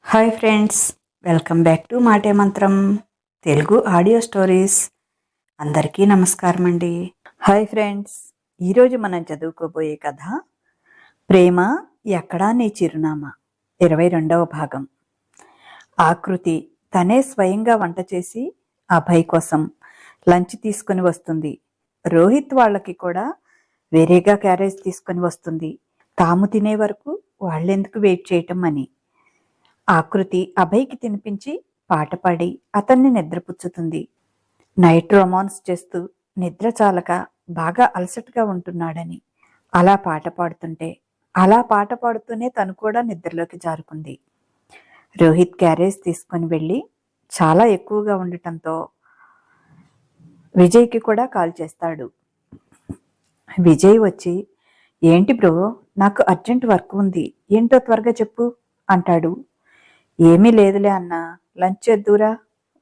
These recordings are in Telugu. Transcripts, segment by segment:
Hi friends, welcome back to మాటే మంత్రం తెలుగు ఆడియో స్టోరీస్. అందరికీ నమస్కారం అండి. హాయ్ ఫ్రెండ్స్, ఈరోజు మనం చదువుకోబోయే కథ ప్రేమ ఎక్కడా నీ చిరునామా 22వ భాగం. ఆకృతి తనే స్వయంగా వంట చేసి అభయ్ కోసం లంచ్ తీసుకుని వస్తుంది. రోహిత్ వాళ్ళకి కూడా వేరేగా క్యారేజ్ తీసుకుని వస్తుంది. తాము తినే వరకు వాళ్ళెందుకు వెయిట్ చేయటం అని. ఆకృతి అభయ్కి తినిపించి పాట పాడి అతన్ని నిద్రపుచ్చుతుంది. నైట్ రొమాన్స్ చేస్తూ నిద్ర చాలక బాగా అలసటగా ఉంటున్నాడని అలా పాట పాడుతూనే తను కూడా నిద్రలోకి జారుకుంది. రోహిత్ క్యారేజ్ తీసుకుని వెళ్ళి చాలా ఎక్కువగా ఉండటంతో విజయ్కి కూడా కాల్ చేస్తాడు. విజయ్ వచ్చి, ఏంటి బ్రో, నాకు అర్జెంట్ వర్క్ ఉంది, ఏంటో త్వరగా చెప్పు అంటాడు. ఏమీ లేదులే అన్నా, లంచ్ చేద్దురా,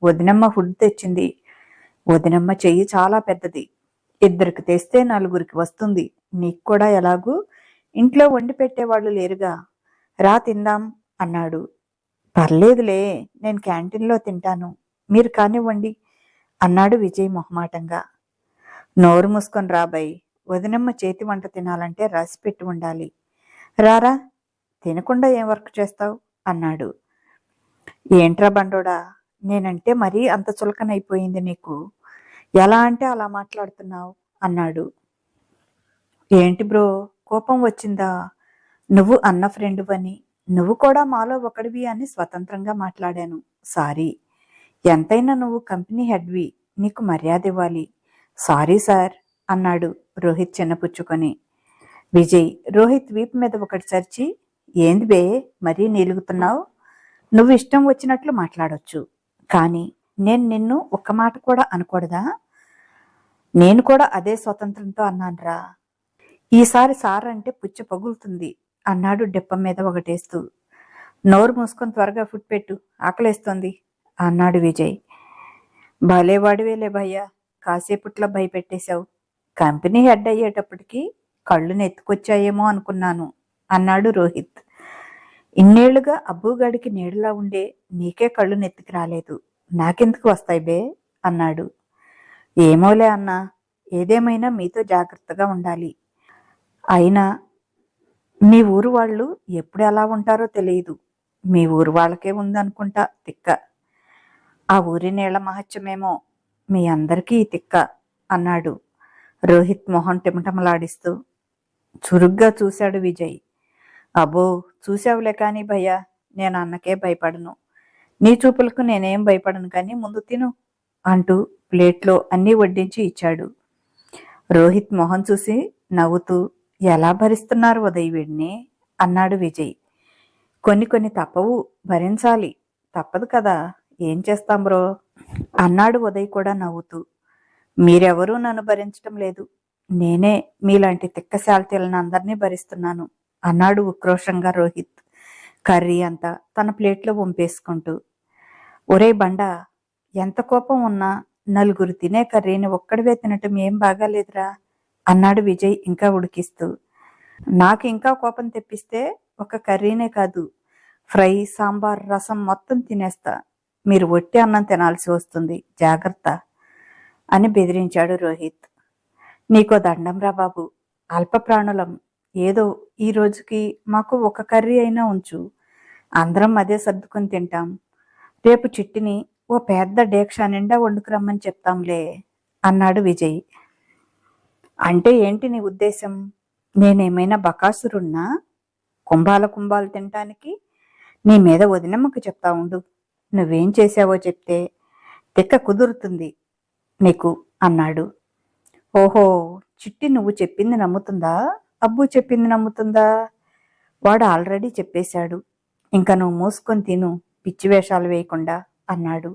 వదినమ్మ ఫుడ్ తెచ్చింది. వదినమ్మ చెయ్యి చాలా పెద్దది, ఇద్దరికి తెస్తే నలుగురికి వస్తుంది. నీకు కూడా ఎలాగూ ఇంట్లో వండి పెట్టేవాళ్ళు లేరుగా, రా తిందాం అన్నాడు. పర్లేదులే, నేను క్యాంటీన్లో తింటాను, మీరు కానివ్వండి అన్నాడు విజయ్ మొహమాటంగా. నోరు మూసుకొని రాబాయ్, వదినమ్మ చేతి వంట తినాలంటే రాసి పెట్టి ఉండాలి. రారా, తినకుండా ఏం వర్క్ చేస్తావు అన్నాడు. ఏంట్రా బండోడా, నేనంటే మరీ అంత చులకనైపోయింది నీకు, ఎలా అంటే అలా మాట్లాడుతున్నావు అన్నాడు. ఏంటి బ్రో, కోపం వచ్చిందా? నువ్వు అన్న ఫ్రెండువని, నువ్వు కూడా మాలో ఒకడివి అని స్వతంత్రంగా మాట్లాడాను, సారీ. ఎంతైనా నువ్వు కంపెనీ హెడ్వి, నీకు మర్యాద ఇవ్వాలి. సారీ సార్ అన్నాడు రోహిత్ చిన్నపుచ్చుకొని. విజయ్ రోహిత్ వీపు మీద ఒకటి చర్చి, ఏంది బే మరీ నీలుగుతున్నావు? నువ్వు ఇష్టం వచ్చినట్లు మాట్లాడొచ్చు, కానీ నేను నిన్ను ఒక్క మాట కూడా అనకూడదా? నేను కూడా అదే స్వతంత్రంతో అన్నాన్రా. ఈసారి సార్ అంటే పుచ్చ పగులుతుంది అన్నాడు డెప్ప మీద ఒకటేస్తూ. నోరు మూసుకొని త్వరగా ఫుడ్ పెట్టు, ఆకలేస్తోంది అన్నాడు విజయ్. భలేవాడివేలే భయ్యా, కాసేపుట్లో భయపెట్టేశావు. కంపెనీ హెడ్ అయ్యేటప్పటికి కళ్ళు నెత్తుకొచ్చాయేమో అనుకున్నాను అన్నాడు రోహిత్. ఇన్నేళ్లుగా అబ్బుగాడికి నీడలా ఉండే నీకే కళ్ళు నెత్తికి రాలేదు, నాకెందుకు వస్తాయి బే అన్నాడు. ఏమోలే అన్నా, ఏదేమైనా మీతో జాగ్రత్తగా ఉండాలి. అయినా మీ ఊరు వాళ్ళు ఎప్పుడు ఎలా ఉంటారో తెలియదు. మీ ఊరు వాళ్ళకే ఉందనుకుంటా తిక్క. ఆ ఊరి నీళ్ల మహత్యమేమో మీ అందరికీ తిక్క అన్నాడు రోహిత్ మొహం టిమటమలాడిస్తూ. చురుగ్గా చూశాడు విజయ్. అబ్బో, చూసావులే కానీ భయ్యా, నేను అన్నకే భయపడను. నీ చూపులకు నేనేం భయపడను కానీ ముందు తిను అంటూ ప్లేట్లో అన్నీ వడ్డించి ఇచ్చాడు. రోహిత్ మొహం చూసి నవ్వుతూ, ఎలా భరిస్తున్నారు ఉదయ్ వీడిని అన్నాడు విజయ్. కొన్ని తప్పవు, భరించాలి, తప్పదు కదా, ఏం చేస్తాం బ్రో అన్నాడు ఉదయ్ కూడా నవ్వుతూ. మీరెవరూ నన్ను భరించటం లేదు, నేనే మీలాంటి తిక్కశాల్తీలను అందరినీ భరిస్తున్నాను అన్నాడు ఉక్రోషంగా రోహిత్, కర్రీ అంతా తన ప్లేట్లో వంపేసుకుంటూ. ఒరే బండా, ఎంత కోపం ఉన్నా నలుగురు తినే కర్రీని ఒక్కడివే తినటం ఏం బాగాలేదురా అన్నాడు విజయ్ ఇంకా ఉడికిస్తూ. నాకు ఇంకా కోపం తెప్పిస్తే ఒక కర్రీనే కాదు, ఫ్రై, సాంబార్, రసం మొత్తం తినేస్తా. మీరు ఒట్టి అన్నం తినాల్సి వస్తుంది, జాగ్రత్త అని బెదిరించాడు రోహిత్. నీకో దండంరా బాబు, అల్ప ప్రాణులం, ఏదో ఈ రోజుకి మాకు ఒక కర్రీ అయినా ఉంచు, అందరం అదే సర్దుకొని తింటాం. రేపు చిట్టిని ఓ పెద్ద డేక్షా నిండా వండుకురమ్మని చెప్తాంలే అన్నాడు విజయ్. అంటే ఏంటి నీ ఉద్దేశం? నేనేమైనా బకాసురున్నా కుంభాలు తినటానికి? నీ మీద వదినమ్మకు చెప్తా ఉండు, నువ్వేం చేశావో చెప్తే తిక్క కుదురుతుంది నీకు అన్నాడు. ఓహో, చిట్టి నువ్వు చెప్పింది నమ్ముతుందా, అబ్బు చెప్పింది నమ్ముతుందా? వాడు ఆల్రెడీ చెప్పేశాడు, ఇంకా నువ్వు మూసుకొని తిను, పిచ్చి వేషాలు వేయకుండా అన్నాడు.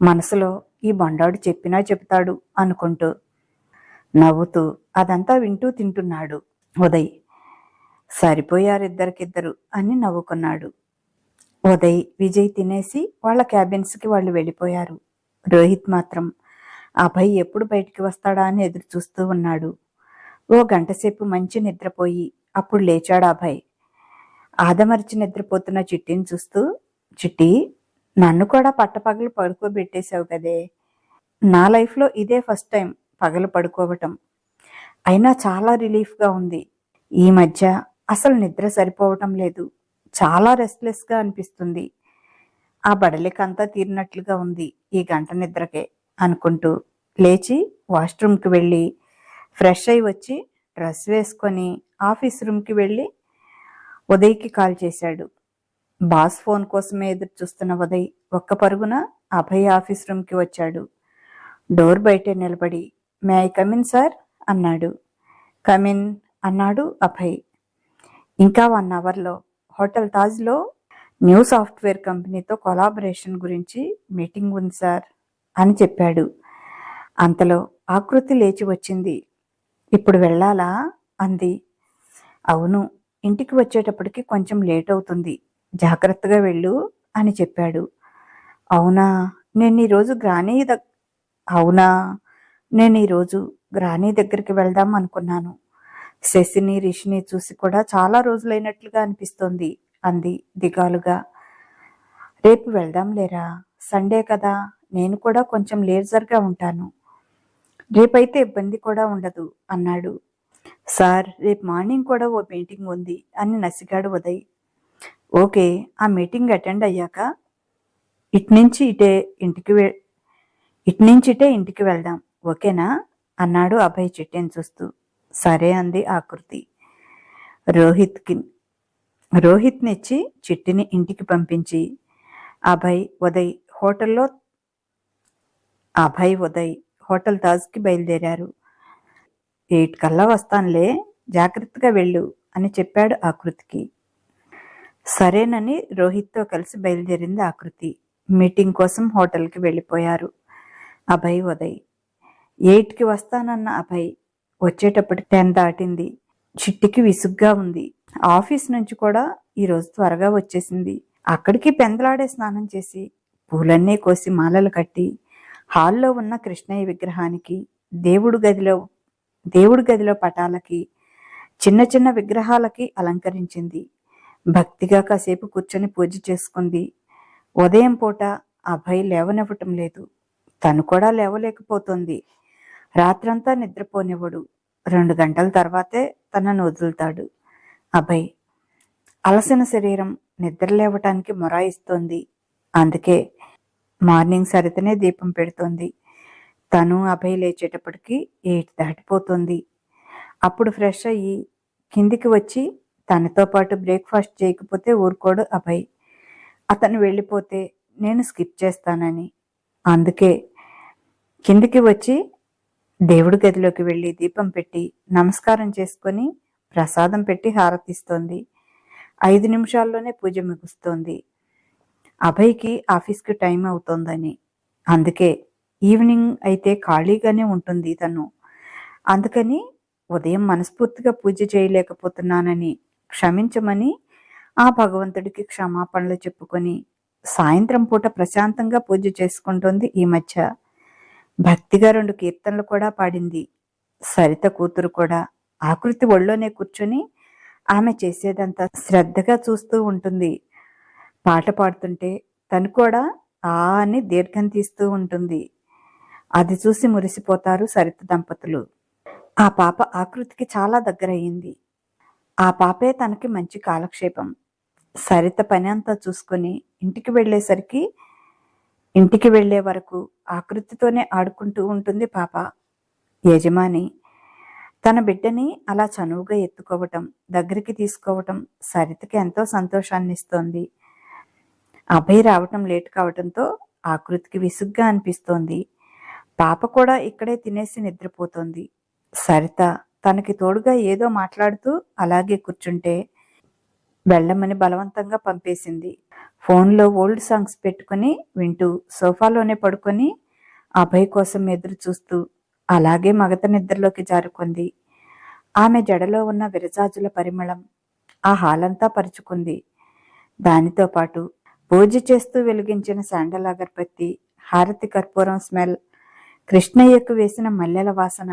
మనసులో ఈ బండాడు చెప్పినా చెబుతాడు అనుకుంటూ నవ్వుతూ అదంతా వింటూ తింటున్నాడు ఉదయ్. సరిపోయారిద్దరికిద్దరు అని నవ్వుకున్నాడు. ఉదయ్, విజయ్ తినేసి వాళ్ళ క్యాబిన్స్కి వాళ్ళు వెళ్ళిపోయారు. రోహిత్ మాత్రం అభయ్ ఎప్పుడు బయటికి వస్తాడా అని ఎదురు చూస్తూ ఉన్నాడు. ఓ గంటసేపు మంచి నిద్రపోయి అప్పుడు లేచాడు అభయ్. ఆదమరిచి నిద్రపోతున్న చిట్టిని చూస్తూ, చిట్టి, నన్ను కూడా పట్టపగలు పడుకోబెట్టేశావు కదే. నా లైఫ్లో ఇదే ఫస్ట్ టైం పగలు పడుకోవటం. అయినా చాలా రిలీఫ్గా ఉంది. ఈ మధ్య అసలు నిద్ర సరిపోవటం లేదు. చాలా రెస్ట్లెస్గా అనిపిస్తుంది. ఆ బడలికంతా తీరినట్లుగా ఉంది ఈ గంట నిద్రకే అనుకుంటూ లేచి వాష్రూమ్కి వెళ్ళి ఫ్రెష్ అయి వచ్చి డ్రెస్ వేసుకొని ఆఫీస్ రూమ్కి వెళ్ళి ఉదయ్కి కాల్ చేశాడు. బాస్ ఫోన్ కోసమే ఎదురు చూస్తున్న ఉదయ్ ఒక్క పరుగున అభయ్ ఆఫీస్ రూమ్కి వచ్చాడు. డోర్ బయటే నిలబడి మే ఐ కమిన్ సార్ అన్నాడు. కమిన్ అన్నాడు అభయ్. ఇంకా 1 అవర్లో హోటల్ తాజ్లో న్యూ సాఫ్ట్వేర్ కంపెనీతో కొలాబరేషన్ గురించి మీటింగ్ ఉంది సార్ అని చెప్పాడు. అంతలో ఆకృతి లేచి వచ్చింది. ఇప్పుడు వెళ్ళాలా అంది. అవును, ఇంటికి వచ్చేటప్పటికి కొంచెం లేట్ అవుతుంది, జాగ్రత్తగా వెళ్ళు అని చెప్పాడు. అవునా, నేను ఈరోజు గ్రానీ దగ్గరికి వెళ్దాం అనుకున్నాను. శశిని రిషిని చూసి కూడా చాలా రోజులైనట్లుగా అనిపిస్తోంది అంది దిగాలుగా. రేపు వెళ్దాం లేరా, సండే కదా, నేను కూడా కొంచెం లేజర్గా ఉంటాను. రేపైతే ఇబ్బంది కూడా ఉండదు అన్నాడు. సార్, రేపు మార్నింగ్ కూడా ఓ మీటింగ్ ఉంది అని నసిగాడు ఉదయ్. ఓకే, ఆ మీటింగ్ అటెండ్ అయ్యాక ఇట్నుంచి ఇటే ఇంటికి వెళ్దాం, ఓకేనా అన్నాడు అభయ్ చిట్టిని చూస్తూ. సరే అంది ఆకృతి. రోహిత్నిచ్చి చిట్టిని ఇంటికి పంపించి అభయ్ ఉదయ్ హోటల్ తాజ్కి బయలుదేరారు. 8 కల్లా వస్తానులే, జాగ్రత్తగా వెళ్ళు అని చెప్పాడు ఆకృతికి. సరేనని రోహిత్తో కలిసి బయలుదేరింది ఆకృతి. మీటింగ్ కోసం హోటల్కి వెళ్ళిపోయారు అభయ్ ఉదయ్. 8కి వస్తానన్న అభయ్ వచ్చేటప్పటికి 10 దాటింది. చిట్టికి విసుగ్గా ఉంది. ఆఫీస్ నుంచి కూడా ఈరోజు త్వరగా వచ్చేసింది. అక్కడికి పెందలాడే స్నానం చేసి పూలన్నీ కోసి మాలలు కట్టి హాల్లో ఉన్న కృష్ణయ్య విగ్రహానికి, దేవుడి గదిలో పటాలకి, చిన్న చిన్న విగ్రహాలకి అలంకరించింది. భక్తిగా కాసేపు కూర్చొని పూజ చేసుకుంది. ఉదయం పూట అభయ్ లేవనివ్వటం లేదు. తను కూడా లేవలేకపోతుంది. రాత్రంతా నిద్రపోనివ్వడు. 2 గంటల తర్వాతే తనను వదులుతాడు అభయ్. అలసిన శరీరం నిద్ర లేవటానికి మొరాయిస్తోంది. అందుకే మార్నింగ్ సరితనే దీపం పెడుతోంది. తను అభయ్ లేచేటప్పటికి 8 దాటిపోతుంది. అప్పుడు ఫ్రెష్ అయ్యి కిందికి వచ్చి తనతో పాటు బ్రేక్ఫాస్ట్ చేయకపోతే ఊరుకోడు అభయ్. అతను వెళ్ళిపోతే నేను స్కిప్ చేస్తానని. అందుకే కిందికి వచ్చి దేవుడి గదిలోకి వెళ్ళి దీపం పెట్టి నమస్కారం చేసుకొని ప్రసాదం పెట్టి హారతిస్తోంది. 5 నిమిషాల్లోనే పూజ ముగుస్తోంది. అభయ్కి ఆఫీస్కి టైం అవుతోందని. అందుకే ఈవినింగ్ అయితే ఖాళీగానే ఉంటుంది తను. అందుకని ఉదయం మనస్ఫూర్తిగా పూజ చేయలేకపోతున్నానని క్షమించమని ఆ భగవంతుడికి క్షమాపణలు చెప్పుకొని సాయంత్రం పూట ప్రశాంతంగా పూజ చేసుకుంటోంది. ఈ మధ్య భక్తిగా 2 కీర్తనలు కూడా పాడింది. సరిత కూతురు కూడా ఆకృతి ఒళ్ళోనే కూర్చొని ఆమె చేసేదంతా శ్రద్ధగా చూస్తూ ఉంటుంది. పాట పాడుతుంటే తను కూడా ఆ అని దీర్ఘం తీస్తూ ఉంటుంది. అది చూసి మురిసిపోతారు సరిత దంపతులు. ఆ పాప ఆకృతికి చాలా దగ్గరయ్యింది. ఆ పాపే తనకి మంచి కాలక్షేపం. సరిత పని అంతా చూసుకొని ఇంటికి వెళ్లే వరకు ఆకృతితోనే ఆడుకుంటూ ఉంటుంది పాప. యజమాని తన బిడ్డని అలా చనువుగా ఎత్తుకోవటం, దగ్గరికి తీసుకోవటం సరితకి ఎంతో సంతోషాన్ని ఇస్తోంది. అభయ్ రావటం లేట్ కావటంతో ఆకృతికి విసుగ్గా అనిపిస్తోంది. పాప కూడా ఇక్కడే తినేసి నిద్రపోతోంది. సరిత తనకి తోడుగా ఏదో మాట్లాడుతూ అలాగే కూర్చుంటే వెళ్ళమని బలవంతంగా పంపేసింది. ఫోన్లో ఓల్డ్ సాంగ్స్ పెట్టుకుని వింటూ సోఫాలోనే పడుకొని అభయ్ కోసం ఎదురు చూస్తూ అలాగే మగత నిద్రలోకి జారుకుంది. ఆమె జడలో ఉన్న విరజాజుల పరిమళం ఆ హాలంతా పరుచుకుంది. దానితో పాటు పూజ చేస్తూ వెలిగించిన శాండల్ అగరబత్తి, హారతి కర్పూరం స్మెల్, కృష్ణయ్యకు వేసిన మల్లెల వాసన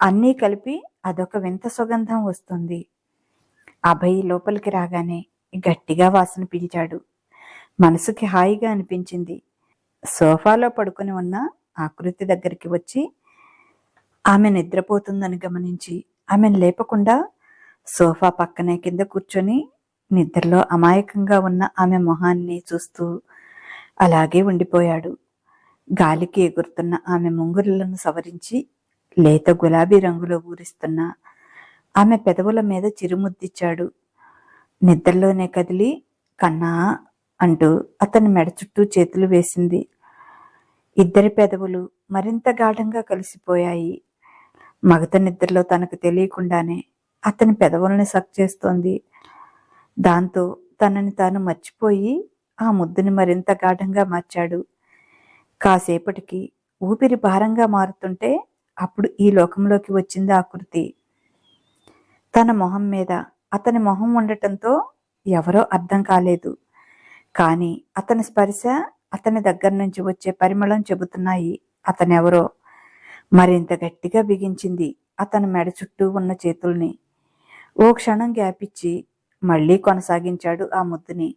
అన్నీ కలిపి అదొక వింత సుగంధం వస్తుంది. అభయ్ లోపలికి రాగానే గట్టిగా వాసన పీల్చాడు. మనసుకి హాయిగా అనిపించింది. సోఫాలో పడుకుని ఉన్న ఆకృతి దగ్గరికి వచ్చి ఆమె నిద్రపోతుందని గమనించి ఆమెను లేపకుండా సోఫా పక్కనే కింద కూర్చొని నిద్రలో అమాయకంగా ఉన్న ఆమె మొహాన్ని చూస్తూ అలాగే ఉండిపోయాడు. గాలికి ఎగురుతున్న ఆమె ముంగురులను సవరించి లేత గులాబీ రంగులో ఊరిస్తున్న ఆమె పెదవుల మీద చిరుముద్దిచ్చాడు. నిద్రలోనే కదిలి కన్నా అంటూ అతని మెడ చుట్టూ చేతులు వేసింది. ఇద్దరి పెదవులు మరింత గాఢంగా కలిసిపోయాయి. మగత నిద్రలో తనకు తెలియకుండానే అతని పెదవుల్ని సక్ చేస్తోంది. దాంతో తనని తాను మర్చిపోయి ఆ ముద్దుని మరింత గాఢంగా మార్చాడు. కాసేపటికి ఊపిరి భారంగా మారుతుంటే అప్పుడు ఈ లోకంలోకి వచ్చింది ఆకృతి. తన మొహం మీద అతని మొహం ఉండటంతో ఎవరో అర్థం కాలేదు. కానీ అతని స్పర్శ, అతని దగ్గర నుంచి వచ్చే పరిమళం చెబుతున్నాయి అతనెవరో. మరింత గట్టిగా బిగించింది అతని మెడ చుట్టూ ఉన్న చేతుల్ని. ఓ క్షణం గ్యాప్ ఇచ్చి మళ్లీ కొనసాగించాడు ఆ ముద్దుని.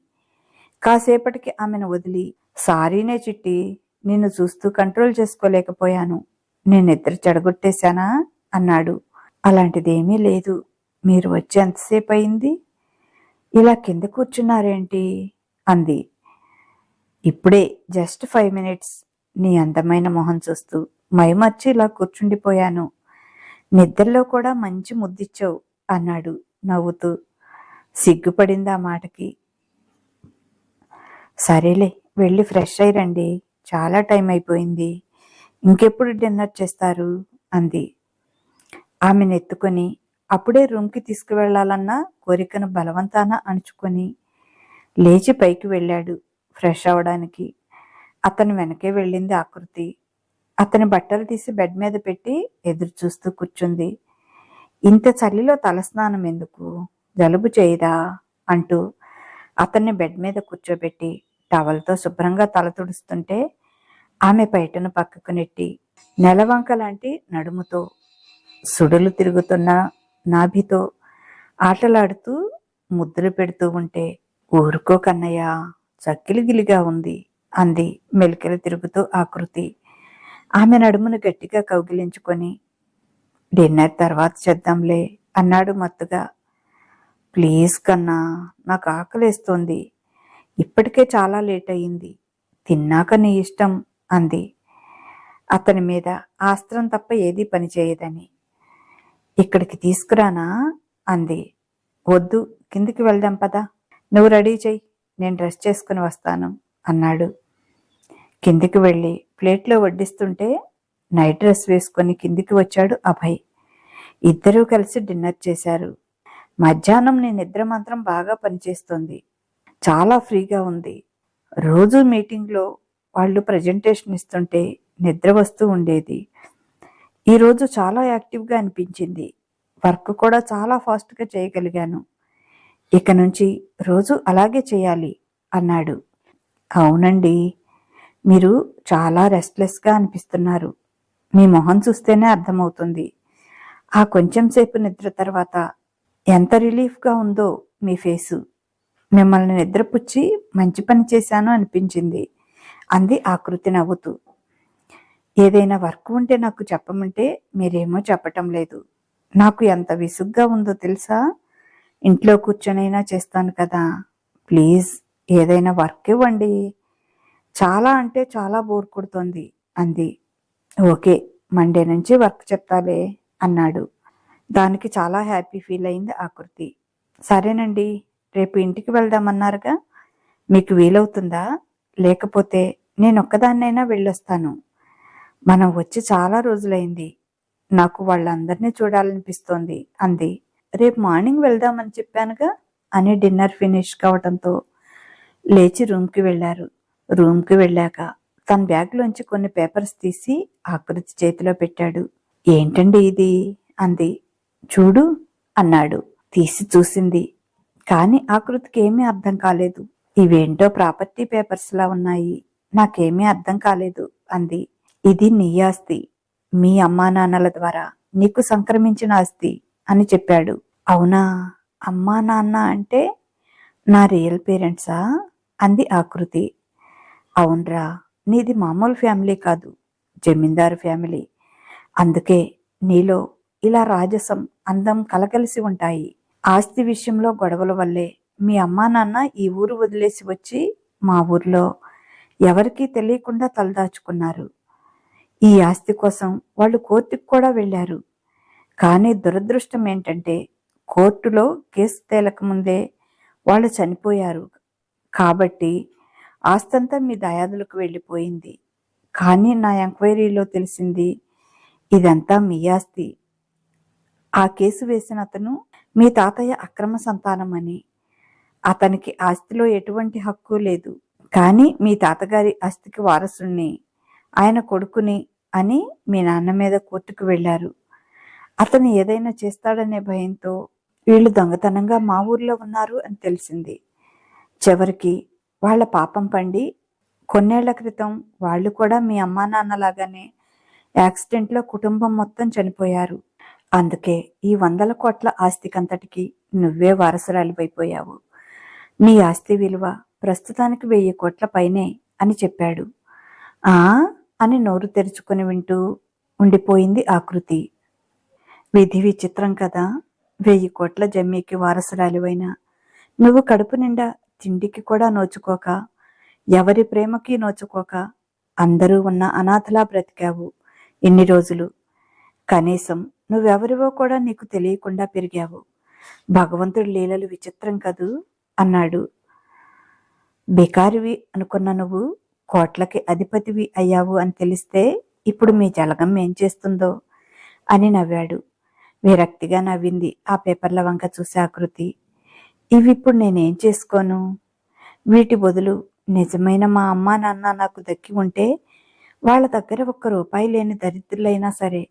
కాసేపటికి ఆమెను వదిలి, సారీనే చిట్టి, నిన్ను చూస్తూ కంట్రోల్ చేసుకోలేకపోయాను. నేను నిద్ర చెడగొట్టేశానా అన్నాడు. అలాంటిదేమీ లేదు. మీరు వచ్చి ఎంతసేపు అయింది? ఇలా కింద కూర్చున్నారేంటి అంది. ఇప్పుడే జస్ట్ 5 minutes నీ అందమైన మొహం చూస్తూ మైమర్చి ఇలా కూర్చుండిపోయాను. నిద్రలో కూడా మంచి ముద్దిచ్చావు అన్నాడు నవ్వుతూ. సిగ్గుపడింది ఆ మాటకి. సరేలే, వెళ్ళి ఫ్రెష్ అయ్యి రండి, చాలా టైం అయిపోయింది. ఇంకెప్పుడు డిన్నర్ చేస్తారు అంది. ఆమెను ఎత్తుకొని అప్పుడే రూమ్కి తీసుకువెళ్లాలన్న కోరికను బలవంతాన అణుచుకొని లేచి పైకి వెళ్ళాడు ఫ్రెష్ అవడానికి. అతను వెనకే వెళ్ళింది ఆకృతి. అతని బట్టలు తీసి బెడ్ మీద పెట్టి ఎదురు చూస్తూ కూర్చుంది. ఇంత చలిలో తలస్నానం ఎందుకు, జలుబు చేయదా అంటూ అతన్ని బెడ్ మీద కూర్చోబెట్టి టవల్తో శుభ్రంగా తల తుడుస్తుంటే ఆమె పైటను పక్కకు నెట్టి నెలవంక లాంటి నడుముతో, సుడులు తిరుగుతున్న నాభితో ఆటలాడుతూ ముద్దులు పెడుతూ ఉంటే, ఊరుకో కన్నయ్య, చక్కిలిగిలిగా ఉంది అంది మెలికలు తిరుగుతూ ఆకృతి. ఆమె నడుమును గట్టిగా కౌగిలించుకొని డిన్నర్ తర్వాత చేద్దాంలే అన్నాడు మత్తుగా. ప్లీజ్ కన్నా, నాకు ఆకలేస్తోంది. ఇప్పటికే చాలా లేట్ అయ్యింది. తిన్నాక నీ ఇష్టం అంది. అతని మీద ఆస్త్రం తప్ప ఏదీ పనిచేయదని. ఇక్కడికి తీసుకురానా అంది. వద్దు, కిందికి వెళ్దాం పదా. నువ్వు రెడీ చెయ్యి, నేను డ్రెస్ చేసుకుని వస్తాను అన్నాడు. కిందికి వెళ్ళి ప్లేట్లో వడ్డిస్తుంటే నైట్ డ్రెస్ వేసుకొని కిందికి వచ్చాడు అభయ్. ఇద్దరూ కలిసి డిన్నర్ చేశారు. మధ్యాహ్నం నీ నిద్ర మాత్రం బాగా పనిచేస్తోంది. చాలా ఫ్రీగా ఉంది. రోజు మీటింగ్లో వాళ్ళు ప్రజెంటేషన్ ఇస్తుంటే నిద్ర వస్తూ ఉండేది. ఈరోజు చాలా యాక్టివ్గా అనిపించింది. వర్క్ కూడా చాలా ఫాస్ట్గా చేయగలిగాను. ఇక నుంచి రోజు అలాగే చేయాలి అన్నాడు. అవునండి, మీరు చాలా రెస్ట్లెస్గా అనిపిస్తున్నారు. మీ మొహం చూస్తేనే అర్థమవుతుంది. ఆ కొంచెం సేపు నిద్ర తర్వాత ఎంత రిలీఫ్గా ఉందో మీ ఫేసు. మిమ్మల్ని నిద్రపుచ్చి మంచి పని చేశాను అనిపించింది అంది ఆకృతి నవ్వుతూ. ఏదైనా వర్క్ ఉంటే నాకు చెప్పమంటే మీరేమో చెప్పటం లేదు. నాకు ఎంత విసుగ్గా ఉందో తెలుసా? ఇంట్లో కూర్చొనైనా చేస్తాను కదా. ప్లీజ్ ఏదైనా వర్క్ ఇవ్వండి. చాలా అంటే చాలా బోర్ కొడుతోంది అంది. ఓకే, మండే నుంచి వర్క్ చెప్తాలే అన్నాడు. దానికి చాలా హ్యాపీ ఫీల్ అయింది ఆకృతి. సరేనండి, రేపు ఇంటికి వెళ్దామన్నారుగా, మీకు వీలవుతుందా? లేకపోతే నేనొక్కదాన్నైనా వెళ్ళొస్తాను. మనం వచ్చి చాలా రోజులైంది. నాకు వాళ్ళందరినీ చూడాలనిపిస్తోంది అంది. రేపు మార్నింగ్ వెళ్దామని చెప్పానుగా అని డిన్నర్ ఫినిష్ కావటంతో లేచి రూమ్కి వెళ్ళారు. రూమ్కి వెళ్ళాక తన బ్యాగ్లోంచి కొన్ని పేపర్స్ తీసి ఆకృతి చేతిలో పెట్టాడు. ఏంటండి ఇది అంది. చూడు అన్నాడు. తీసి చూసింది. కానీ ఆకృతికి ఏమీ అర్థం కాలేదు. ఇవేంటో ప్రాపర్టీ పేపర్స్ లా ఉన్నాయి, నాకేమీ అర్థం కాలేదు అంది. ఇది నీ ఆస్తి, మీ అమ్మా నాన్నల ద్వారా నీకు సంక్రమించిన ఆస్తి అని చెప్పాడు. అవునా? అమ్మా నాన్న అంటే నా రియల్ పేరెంట్సా అంది ఆకృతి. అవునరా, నీది మామూలు ఫ్యామిలీ కాదు, జమీందారు ఫ్యామిలీ. అందుకే నీలో ఇలా రాజసం, అందం కలగలిసి ఉంటాయి. ఆస్తి విషయంలో గొడవల వల్లే మీ అమ్మా నాన్న ఈ ఊరు వదిలేసి వచ్చి మా ఊర్లో ఎవరికీ తెలియకుండా తలదాచుకున్నారు. ఈ ఆస్తి కోసం వాళ్ళు కోర్టుకు కూడా వెళ్ళారు. కానీ దురదృష్టం ఏంటంటే కోర్టులో కేసు తేలకముందే వాళ్ళు చనిపోయారు. కాబట్టి ఆస్తంతా మీ దయాదులకు వెళ్ళిపోయింది. కానీ నా ఎంక్వైరీలో తెలిసింది ఇదంతా మీ ఆస్తి. ఆ కేసు వేసిన అతను మీ తాతయ్య అక్రమ సంతానం అని. అతనికి ఆస్తిలో ఎటువంటి హక్కు లేదు. కానీ మీ తాతగారి ఆస్తికి వారసుని, ఆయన కొడుకుని అని మీ నాన్న మీద కోర్టుకు వెళ్ళారు. అతను ఏదైనా చేస్తాడనే భయంతో వీళ్ళు దొంగతనంగా మా ఊర్లో ఉన్నారు అని తెలిసింది. చివరికి వాళ్ళ పాపం పండి కొన్నేళ్ల క్రితం వాళ్ళు కూడా మీ అమ్మా నాన్నలాగానే యాక్సిడెంట్లో కుటుంబం మొత్తం చనిపోయారు. అందుకే ఈ 100 కోట్ల ఆస్తికంతటికి నువ్వే వారసురాలిపైపోయావు. నీ ఆస్తి విలువ ప్రస్తుతానికి 1000 కోట్ల పైనే అని చెప్పాడు. ఆ అని నోరు తెరుచుకుని వింటూ ఉండిపోయింది ఆకృతి. విధి విచిత్రం కదా. 1000 కోట్ల జమ్మీకి వారసురాలివైనా నువ్వు కడుపు నిండా తిండికి కూడా నోచుకోక, ఎవరి ప్రేమకి నోచుకోక, అందరూ ఉన్న అనాథలా బ్రతికావు ఇన్ని రోజులు. కనీసం నువ్వెవరివో కూడా నీకు తెలియకుండా పెరిగావు. భగవంతుడి లీలలు విచిత్రం కదూ అన్నాడు. బికారివి అనుకున్న నువ్వు కోట్లకి అధిపతివి అయ్యావు అని తెలిస్తే ఇప్పుడు మీ జలగం ఏం చేస్తుందో అని నవ్వాడు. విరక్తిగా నవ్వింది ఆ పేపర్ల వంక చూసే ఆకృతి. ఇవి ఇప్పుడు నేనేం చేసుకోను? వీటి బదులు నిజమైన మా అమ్మా నాన్న నాకు దక్కి ఉంటే వాళ్ళ దగ్గర 1 రూపాయి లేని దరిద్రులైనా సరే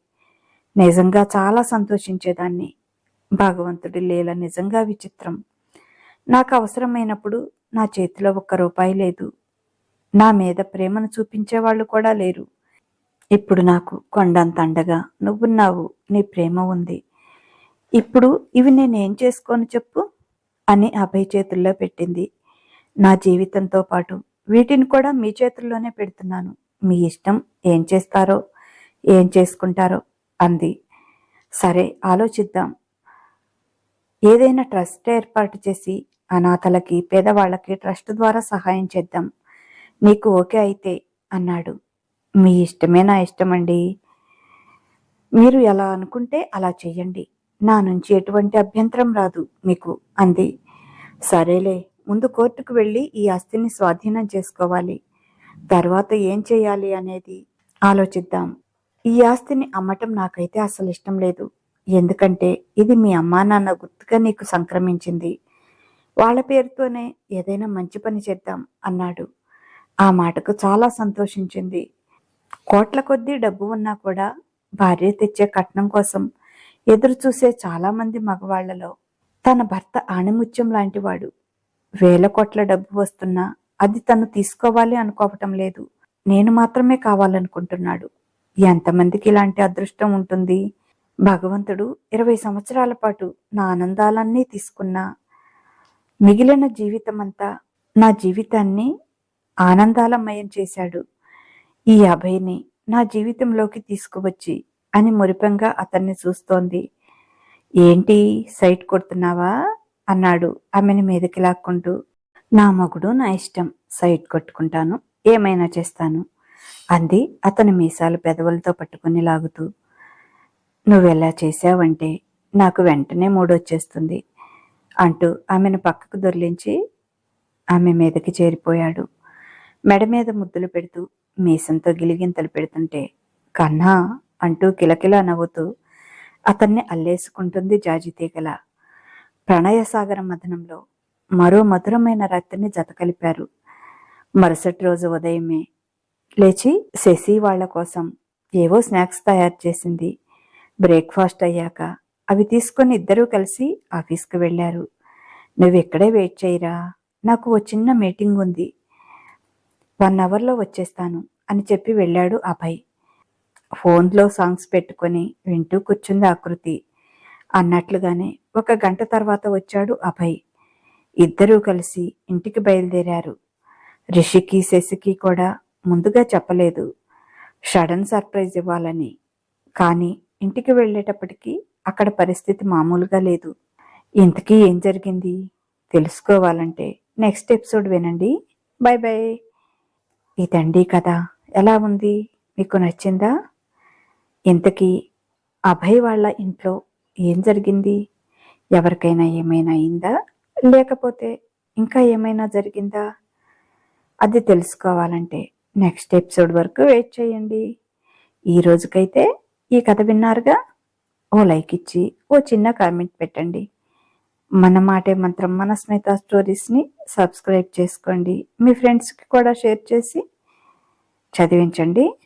నిజంగా చాలా సంతోషించేదాన్ని. భగవంతుడి లీల నిజంగా విచిత్రం. నాకు అవసరమైనప్పుడు నా చేతిలో 1 రూపాయి లేదు. నా మీద ప్రేమను చూపించేవాళ్ళు కూడా లేరు. ఇప్పుడు నాకు కొండంత అండగా నువ్వున్నావు, నీ ప్రేమ ఉంది. ఇప్పుడు ఇవి నేనేం చేసుకోను చెప్పు అని అభయ్ చేతుల్లో పెట్టింది. నా జీవితంతో పాటు వీటిని కూడా మీ చేతుల్లోనే పెడుతున్నాను. మీ ఇష్టం, ఏం చేస్తారో ఏం చేసుకుంటారో అంది. సరే, ఆలోచిద్దాం. ఏదైనా ట్రస్ట్ ఏర్పాటు చేసి అనాథలకి, పేదవాళ్ళకి ట్రస్ట్ ద్వారా సహాయం చేద్దాం. నీకు ఓకే అయితే అన్నాడు. మీ ఇష్టమే నా ఇష్టమండి. మీరు ఎలా అనుకుంటే అలా చెయ్యండి. నా నుంచి ఎటువంటి అభ్యంతరం రాదు మీకు అంది. సరేలే, ముందు కోర్టుకు వెళ్ళి ఈ ఆస్తిని స్వాధీనం చేసుకోవాలి. తర్వాత ఏం చేయాలి అనేది ఆలోచిద్దాం. ఈ ఆస్తిని అమ్మటం నాకైతే అసలు ఇష్టం లేదు. ఎందుకంటే ఇది మీ అమ్మా నాన్న గుర్తుగా నీకు సంక్రమించింది. వాళ్ళ పేరుతోనే ఏదైనా మంచి పని చేద్దాం అన్నాడు. ఆ మాటకు చాలా సంతోషించింది. కోట్ల కొద్దీ డబ్బు ఉన్నా కూడా భార్య తెచ్చే కట్నం కోసం ఎదురు చూసే చాలామంది మగవాళ్లలో తన భర్త ఆణిముత్యం లాంటివాడు. 1000 కోట్ల డబ్బు వస్తున్నా అది తను తీసుకోవాలి అనుకోవటం లేదు. నేను మాత్రమే కావాలనుకుంటున్నాడు. ఎంతమందికి ఇలాంటి అదృష్టం ఉంటుంది? భగవంతుడు 20 సంవత్సరాల పాటు నా ఆనందాలన్నీ తీసుకున్నా మిగిలిన జీవితమంతా నా జీవితాన్ని ఆనందాలమయం చేశాడు. ఈ అభయ్ని నా జీవితంలోకి తీసుకువచ్చి అని మురిపెంగా అతన్ని చూస్తోంది. ఏంటి, సైట్ కొడుతున్నావా అన్నాడు ఆమెను మీదకి లాక్కుంటూ. నా మొగుడు నా ఇష్టం, సైట్ కొట్టుకుంటాను, ఏమైనా చేస్తాను అంది అతని మీసాలు పెదవులతో పట్టుకుని లాగుతూ. నువ్వెలా చేశావంటే నాకు వెంటనే మూడొచ్చేస్తుంది అంటూ ఆమెను పక్కకు దొర్లించి ఆమె మీదకి చేరిపోయాడు. మెడ మీద ముద్దులు పెడుతూ మీసంతో గిలిగింతలు పెడుతుంటే కన్నా అంటూ కిలకిలా నవ్వుతూ అతన్ని అల్లేసుకుంటుంది జాజితీగల. ప్రణయసాగర మథనంలో మరో మధురమైన రాత్రిని జతకలిపారు. మరుసటి రోజు ఉదయమే లేచి శశి వాళ్ల కోసం ఏవో స్నాక్స్ తయారు చేసింది. బ్రేక్ఫాస్ట్ అయ్యాక అవి తీసుకొని ఇద్దరూ కలిసి ఆఫీస్కి వెళ్ళారు. నువ్వు ఇక్కడే వెయిట్ చేయరా, నాకు ఓ చిన్న మీటింగ్ ఉంది, 1 అవర్లో వచ్చేస్తాను అని చెప్పి వెళ్ళాడు అభయ్. ఫోన్లో సాంగ్స్ పెట్టుకొని వింటూ కూర్చుంది ఆకృతి. అన్నట్లుగానే 1 గంట తర్వాత వచ్చాడు అభయ్. ఇద్దరూ కలిసి ఇంటికి బయలుదేరారు. రిషికి శశికి కూడా ముందుగా చెప్పలేదు సడన్ సర్ప్రైజ్ ఇవ్వాలని. కానీ ఇంటికి వెళ్ళేటప్పటికి అక్కడ పరిస్థితి మామూలుగా లేదు. ఇంతకీ ఏం జరిగింది తెలుసుకోవాలంటే నెక్స్ట్ ఎపిసోడ్ వినండి. By by. ఇదండి కథ. ఎలా ఉంది? మీకు నచ్చిందా? ఇంతకీ అభయ్ వాళ్ళ ఇంట్లో ఏం జరిగింది? ఎవరికైనా ఏమైనా అయిందా, లేకపోతే ఇంకా ఏమైనా జరిగిందా? అది తెలుసుకోవాలంటే నెక్స్ట్ ఎపిసోడ్ వరకు వెయిట్ చేయండి. ఈ రోజుకైతే ఈ కథ విన్నారుగా, ఓ లైక్ ఇచ్చి ఓ చిన్న కామెంట్ పెట్టండి. మన మాటే మంత్రం మన స్మిత స్టోరీస్ని సబ్స్క్రైబ్ చేసుకోండి. మీ ఫ్రెండ్స్కి కూడా షేర్ చేసి చదివించండి.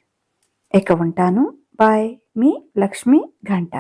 ఇక ఉంటాను. బాయ్. మీ లక్ష్మి గంట.